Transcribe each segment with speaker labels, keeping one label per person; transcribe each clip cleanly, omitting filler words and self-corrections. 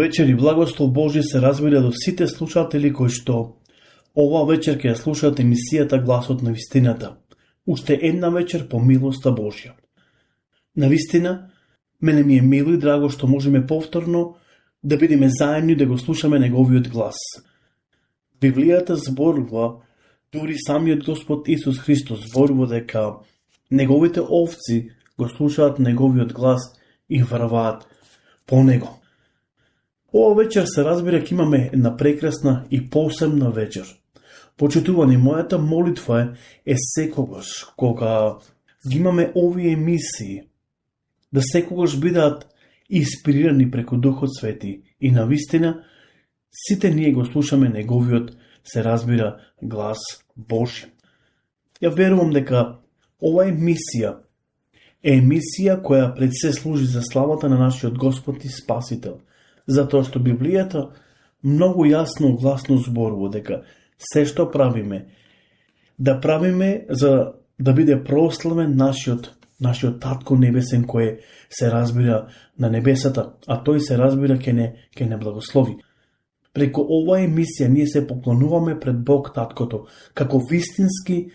Speaker 1: вечер и благослов Божи се разбира до сите слушатели кои што ова вечер ќе слушаат емисијата Гласот на вистината. Уште една вечер по милоста Божја. Навистина, мене ми е мило и драго што можеме повторно да бидеме заедни да го слушаме неговиот глас. Библијата зборува, дури самиот Господ Исус Христос зборува дека неговите овци го слушаат неговиот глас и врваат по него. Ова вечер се разбира ќе имаме една прекрасна и посебна вечер. Почитувани, мојата молитва е секогаш, кога ги имаме овие емисии, да секогаш бидат инспирирани преку Духот Свети и навистина сите ние го слушаме неговиот, се разбира, глас Божи. Ја верувам дека ова емисија е емисија која пред се служи за славата на нашиот Господ и Спасител, затоа што Библијата многу јасно гласно зборува дека се што правиме, да правиме за да биде прославен нашиот Татко Небесен кој се разбира на небесата, а тој се разбира ке не благослови. Преку оваа емисија ние се поклонуваме пред Бог Таткото, како вистински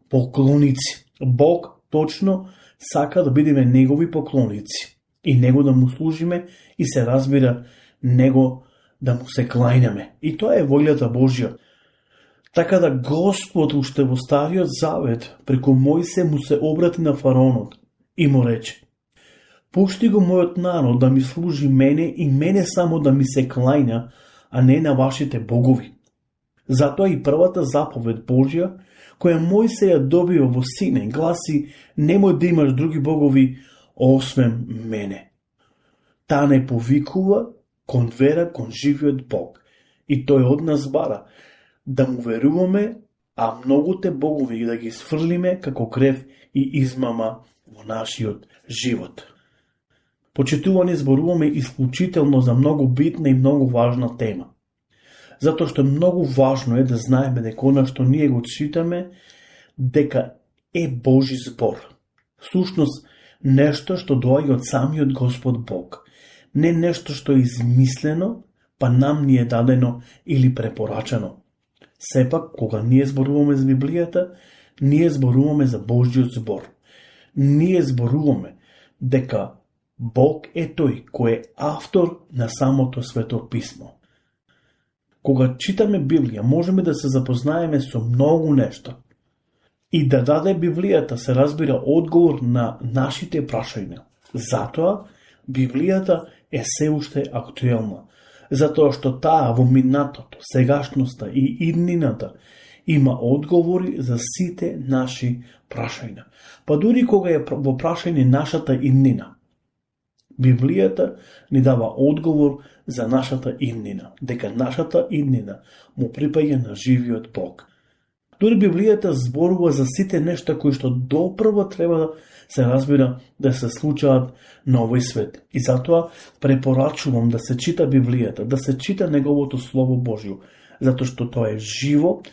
Speaker 1: поклоници. Бог точно сака да бидеме негови поклоници и него да му служиме и се разбира него да му се клајнеме. И тоа е волјата Божја. Така да Господ уште во Стариот Завет преку Мојсе му се обрати на фараонот и му рече: пушти го мојот народ да ми служи мене и мене само да ми се клајна, а не на вашите богови. Затоа и првата заповед Божја, која Мојсе ја добива во Сине, гласи: немој да имаш други богови освен мене. Таа не повикува кон вера кон живиот Бог. И тој од нас бара да му веруваме, а многуте богови да ги сфрлиме како крев и измама во нашиот живот. Почитувани, зборуваме исклучително за многу битна и многу важна тема. Затоа што многу важно е да знаеме дека она што ние го читаме дека е Божи збор. Сушност нешто што доаѓа од самиот Господ Бог. Не нешто што е измислено, па нам ни е дадено или препорачано. Сепак, кога ние зборуваме за Библијата, ние зборуваме за Божјиот збор. Ние зборуваме дека Бог е тој кој е автор на самото Свето Писмо. Кога читаме Библија, можеме да се запознаеме со многу нешта. И да даде Библијата, се разбира, одговор на нашите прашања. Затоа, Библијата е се уште актуелна. Затоа што таа во минатото, сегашноста и иднината има одговори за сите наши прашања. Па дури кога е во прашање нашата иднина, Библијата ни дава одговор за нашата иднина, дека нашата иднина му припаѓа на живиот Бог. Дури Библијата зборува за сите нешта кои што допрво треба да се разбира да се случаат на овој свет. И затоа препорачувам да се чита Библијата, да се чита неговото Слово Божјо, затоа што тоа е живо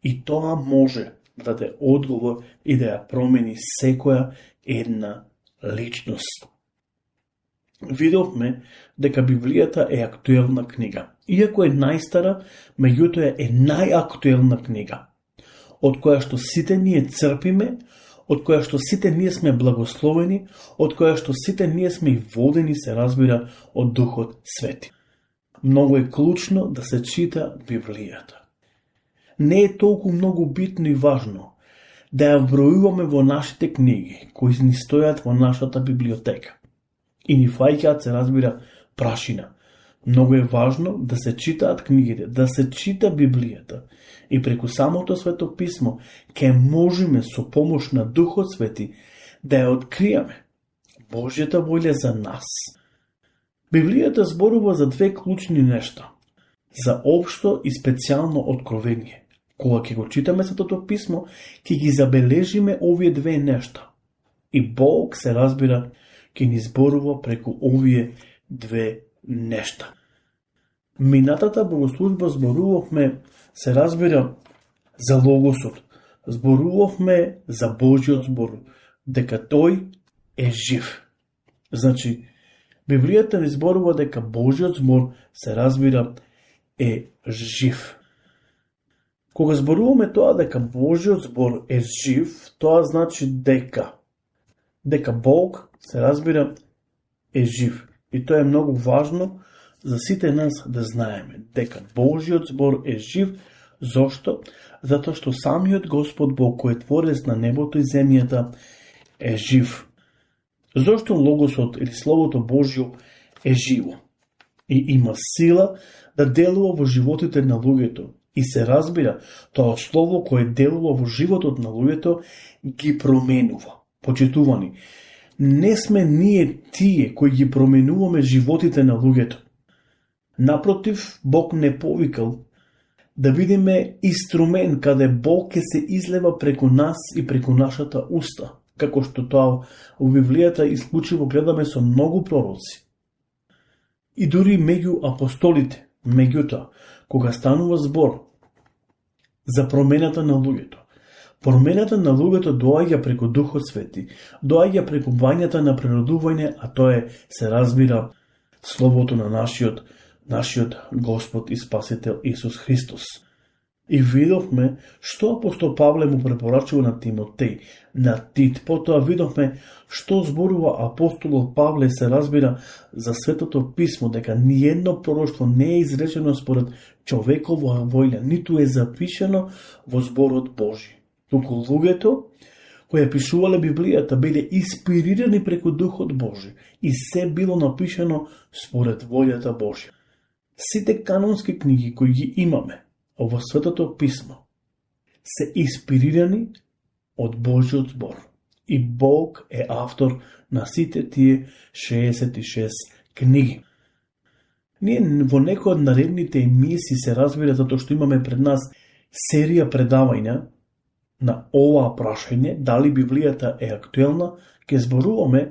Speaker 1: и тоа може да даде одговор и да ја промени секоја една личност. Видовме дека Библијата е актуелна книга. Иако е најстара, меѓутоа е најактуелна книга, од која што сите ние црпиме, од која што сите ние сме благословени, од која што сите ние сме и водени, се разбира, од Духот Свети. Многу е клучно да се чита Библијата. Не е толку многу битно и важно да ја вбројуваме во нашите книги, кои ни стојат во нашата библиотека и ни фаќаат, се разбира, прашина. Многу е важно да се читаат книгите, да се чита Библијата и преку самото Свето Писмо ќе можеме со помош на Духот Свети да ја откриеме Божјата волја за нас. Библијата зборува за две клучни нешта: за општо и специјално откровение. Кога ќе го читаме Светото Писмо, ќе ги забележиме овие две нешта. И Бог, се разбира, ќе ни зборува преку овие две нешта. Минатата богослужба зборувавме, се разбира, за Логосот. Зборувавме за Божјиот збор, дека тој е жив. Значи, Библијата ни зборува дека Божиот збор се разбира е жив. Кога зборуваме тоа дека Божиот збор е жив, тоа значи дека Бог се разбира е жив. И тоа е многу важно за сите нас да знаеме дека Божиот збор е жив. Зошто? Затоа што самиот Господ Бог, кој е творец на небото и земјата, е жив. Зошто Логосот или Словото Божјо е живо и има сила да делува во животите на луѓето. И се разбира, тоа Слово кое делува во животот на луѓето ги променува. Почитувани, не сме ние тие кои ги променуваме животите на луѓето. Напротив, Бог не повикал да видиме инструмент каде Бог ќе се излева преку нас и преку нашата уста, како што тоа во Библијата исклучиво гледаме со многу пророци. И дури меѓу апостолите. Меѓутоа, кога станува збор за промената на луѓето, промената на луѓето доаѓа преку Духот Свети, доаѓа преку бањата на природување, а тоа е, се разбира, Словото на нашиот Господ и Спасител Исус Христос. И видовме што апостол Павле му препорачува на Тимотеј, на Тит. Потоа видовме што зборува апостолот Павле, се разбира, за Светото Писмо, дека ниедно пророштво не е изречено според човекова воља, ниту е запишено во зборот Божи. Туку луѓето кои пишувале Библијата биле инспирирани преку Духот Божи и се било напишано според волјата Божја. Сите канонски книги кои ги имаме во Светото Писмо се инспирирани од Божиот збор. И Бог е автор на сите тие 66 книги. Ние во некои од наредните емисии, се разбира, затоа што имаме пред нас серија предавања на ова прашање, дали Библијата е актуелна, ќе зборуваме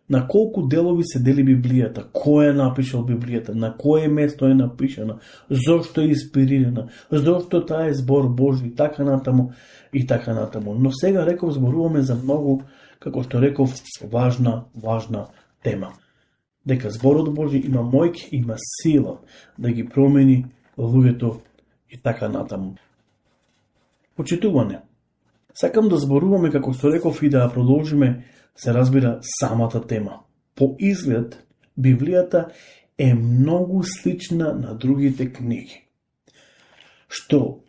Speaker 1: на колку делови се дели Библијата, кој е напишал Библијата, на кое место е напишана, зошто е инспирирана, зошто таа е збор Божи и така натаму и така натаму. Но сега реков зборуваме за многу, како што реков, важна тема. Дека зборот Божи има моќ, има сила да ги промени луѓето и така натаму. Почитуване. Сакам да зборуваме, како што реков, и да продолжиме, се разбира, самата тема. По изглед, Библијата е многу слична на другите книги. Што,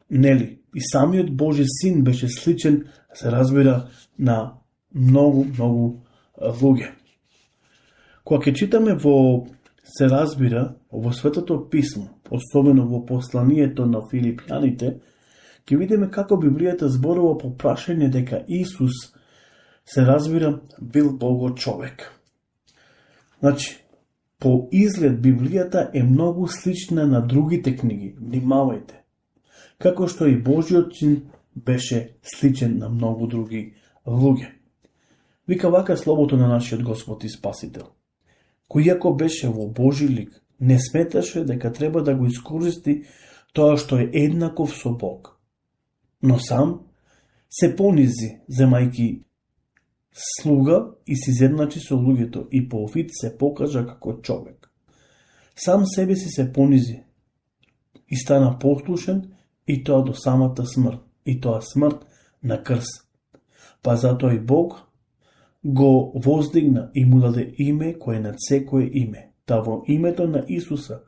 Speaker 1: нели, и самиот Божи Син беше сличен, се разбира, на многу луѓе. Кога ќе читаме се разбира, во Светото Писмо, особено во посланието на Филипјаните, ќе видиме како Библијата зборува по прашање дека Исус, се разбира, бил Бого човек. Значи, по изглед Библијата е многу слична на другите книги, внимавајте. Како што и Божиот Син беше сличен на многу други луѓе. Вика вака Словото на нашиот Господ и Спасител, кој ако беше во Божи лик, не сметаше дека треба да го искористи тоа што е еднаков со Бог, но сам се понизи, земајки слуга и се изедначи со луѓето и по вид се покажа како човек. Сам себе си се понизи и стана послушен, и тоа до самата смрт, и тоа смрт на крст. Па затоа и Бог го воздигна и му даде име кое над секое име, та во името на Исуса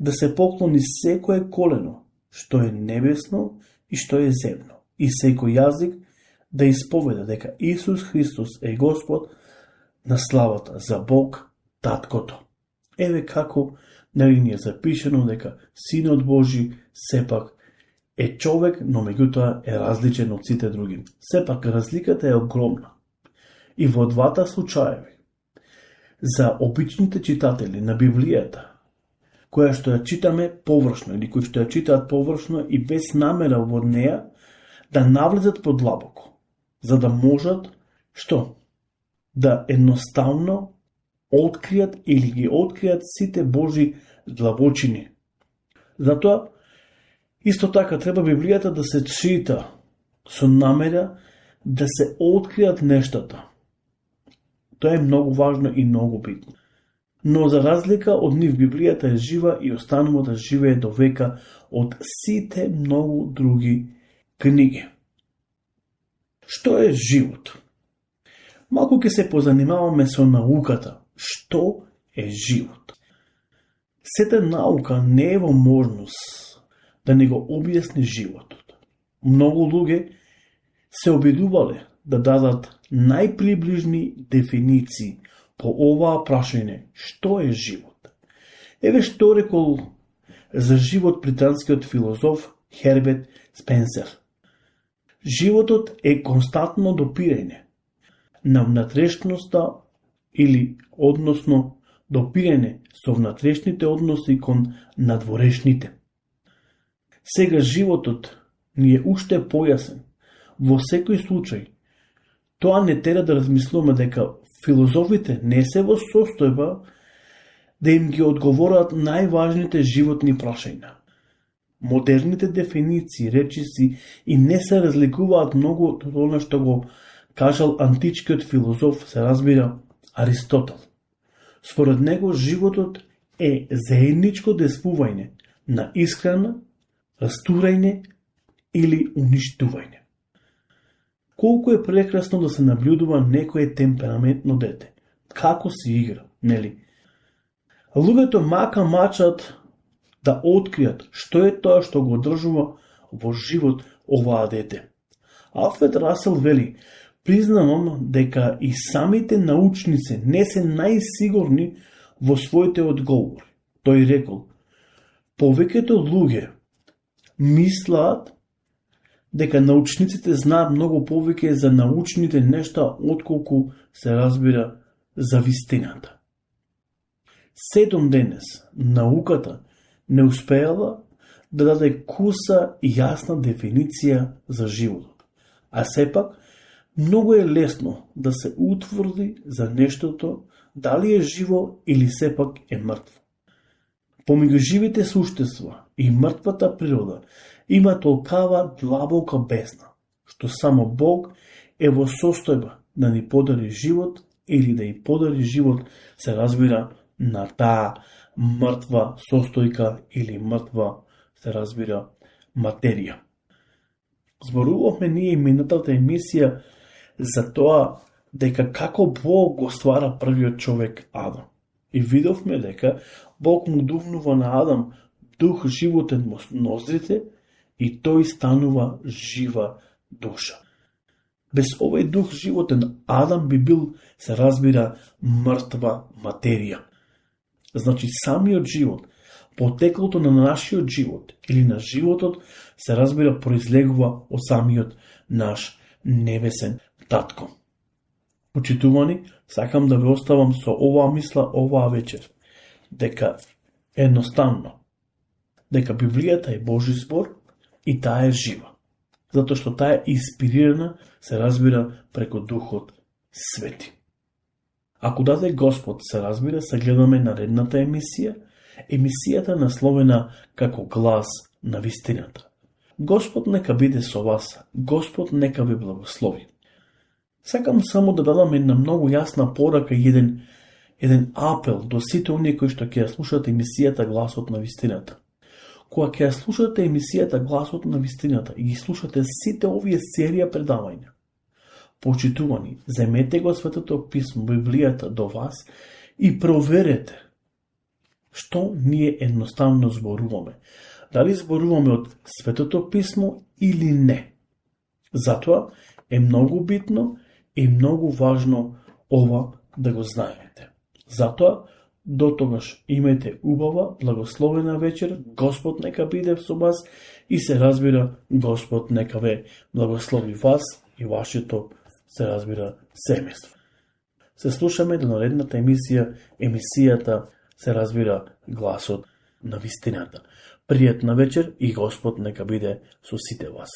Speaker 1: да се поклони секое колено, што е небесно и што е земно, и секој јазик да исповеда дека Исус Христос е Господ на славата за Бог Таткото. Еве како нели ни е запишено дека Синот Божи сепак е човек, но меѓутоа е различен од сите други. Сепак разликата е огромна. И во двата случаеви, за обичните читатели на Библијата, која што ја читаме површно или кои што ја читаат површно и без намера во неа да навлезат подлабоко, за да можат што? Да едноставно откријат или ги откријат сите Божи длабочини. Затоа исто така треба Библијата да се чита со намера да се откријат нештата. Тоа е многу важно и многу битно. но за разлика од нив Библијата е жива и останува да живее до века од сите многу други книги. Што е живот? Малку ќе се позанимаваме со науката. Што е живот? Сета наука не е во можност да не го објасни животот. Многу луѓе се обидувале да дадат најприближни дефиниции по оваа прашање што е живот. Еве што рекол за живот британскиот филозоф Херберт Спенсер. Животот е константно допирање на внатрешноста или односно допирање со внатрешните односи кон надворешните. Сега животот ни е уште појасен. Во секој случај, тоа не тера да размислуваме дека филозофите не се во состојба да им ги одговорат најважните животни прашања. Модерните дефиниции, речиси и не се разликуваат многу од она што го кажал античкиот филозоф, се разбира, Аристотел. Според него животот е заедничко действување на исхрана, растурање или уништување. Колку е прекрасно да се наблюдува некое темпераментно дете. Како се игра, нели? Луѓето мака мачат да откријат што е тоа што го одржува во живот оваа дете. Алфред Расел вели: признавам дека и самите научници не се најсигурни во своите одговори. Тој рекол: повеќето луѓе мислат дека научниците знаат многу повеќе за научните нешта отколку се разбира за вистината. Сетом денес науката не успеала да даде куса и јасна дефиниција за животот. А сепак, многу е лесно да се утврди за нештото дали е живо или сепак е мртво. Помеѓу живите суштества и мртвата природа има толкава длабока бездна, што само Бог е во состојба да ни подари живот или да и подари живот, се разбира, на таа мртва состојка или мртва, се разбира, материја. Зборувавме ние и минатата емисија за тоа дека како Бог го ствара првиот човек Адам. И видовме дека Бог му дувнува на Адам дух животен во ноздрите и тој станува жива душа. Без овој дух животен Адам би бил, се разбира, мртва материја. Значи самиот живот, потеклото на нашиот живот или на животот, се разбира, произлегува од самиот наш небесен татко. Почитувани, сакам да ве оставам со оваа мисла оваа вечер, дека едноставно, дека Библијата е Божи збор и таа е жива, затоа што таа е инспирирана, се разбира, преку Духот Свети. Ако даде Господ, се разбира, се гледаме наредната емисија, емисијата насловена како глас на вистината. Господ нека биде со вас, Господ нека ви благослови. Сакам само да дадам една многу јасна порака и еден апел до сите оние кои што ќе ја слушате емисијата Гласот на вистината. Кога ќе ја слушате емисијата Гласот на вистината и ги слушате сите овие серија предавања, почитувани, земете го Светото писмо, Библијата до вас и проверете што ние едноставно зборуваме. Дали зборуваме од Светото писмо или не. Затоа е многу битно и многу важно ова да го знаете. Затоа, до тогаш имајте убава, благословена вечер, Господ нека биде со вас и се разбира, Господ нека ве благослови вас и вашето, се разбира, семејство. Се слушаме до наредната емисијата, се разбира, Гласот на вистината. Пријатна вечер и Господ нека биде со сите вас.